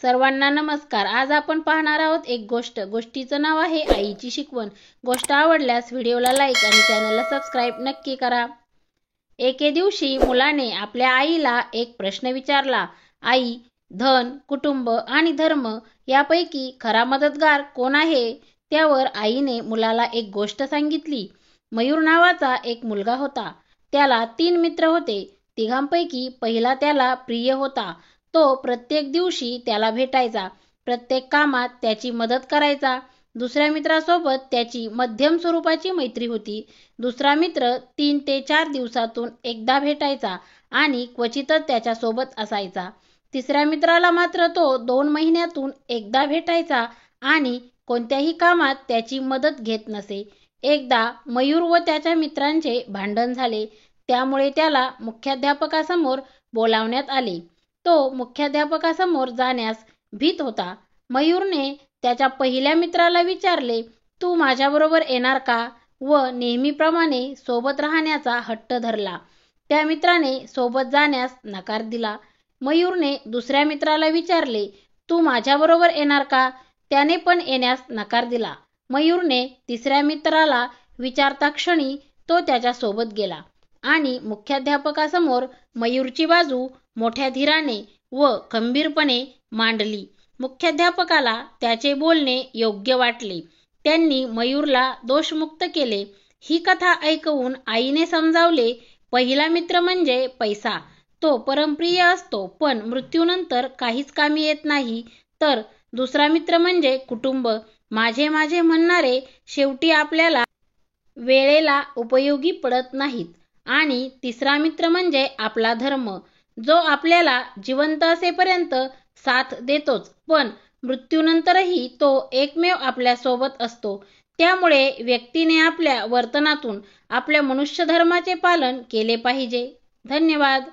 सर्वांना नमस्कार। आज आपण पाहणार आहोत एक गोष्टीचं नाव आहे आईची शिकवण। गोष्ट आवडल्यास व्हिडिओला लाईक आणि चॅनलला सबस्क्राईब नक्की करा। एके दिवशी मुलाने आपल्या आईला एक प्रश्न विचारला, आई, धन, कुटुंब आणि धर्म यापैकी खरा मदतगार कोण आहे? त्यावर आईने मुलाला एक गोष्ट सांगितली। मयूर नावाचा एक मुलगा होता। त्याला 3 मित्र होते। तिघांपैकी पहिला त्याला प्रिय होता। तो प्रत्येक दिवशी त्याला भेटायचा, प्रत्येक कामात त्याची मदत करायचा। दुसऱ्या मित्रासोबत त्याची मध्यम स्वरूपाची मैत्री होती। दुसरा मित्र 3 ते 4 दिवसातून एकदा भेटायचा आणि क्वचितच त्याच्यासोबत असायचा। तिसऱ्या मित्राला मात्र तो 2 महिन्यातून एकदा भेटायचा आणि कोणत्याही कामात त्याची मदत घेत नसे। एकदा मयूर व त्याच्या मित्रांचे भांडण झाले, त्यामुळे त्याला मुख्याध्यापकासमोर बोलावण्यात आले। तो मुख्याध्यापकासमोर जाण्यास भीत होता। मयूरने त्याच्या पहिल्या मित्राला विचारले, तू माझ्याबरोबर येणार का? व नेहमीप्रमाणे सोबत राहण्याचा हट्ट धरला। त्या मित्राने सोबत जाण्यास नकार दिला। मयूरने दुसऱ्या मित्राला विचारले, तू माझ्याबरोबर येणार का? त्याने पण येण्यास नकार दिला। मयूरने तिसऱ्या मित्राला विचारता क्षणी तो त्याच्या सोबत गेला आणि मुख्याध्यापकासमोर मयूरची बाजू मोठ्या धीराने व खंबीरपणे मांडली। मुख्याध्यापकाला त्याचे बोलणे योग्य वाटले। त्यांनी मयूरला दोषमुक्त केले। ही कथा ऐकवून आईने समजावले, पहिला मित्र म्हणजे पैसा, तो परमप्रिय असतो पण मृत्यूनंतर काहीच कामी येत नाही। तर दुसरा मित्र म्हणजे कुटुंब, माझे माझे म्हणणारे शेवटी आपल्याला वेळेला उपयोगी पडत नाहीत। आणि तिसरा मित्र म्हणजे आपला धर्म, जो आपल्याला जिवंत असेपर्यंत साथ देतोच, पण मृत्यूनंतरही तो एकमेव आपल्या सोबत असतो। त्यामुळे व्यक्तीने आपल्या वर्तनातून आपल्या मनुष्य धर्माचे पालन केले पाहिजे। धन्यवाद।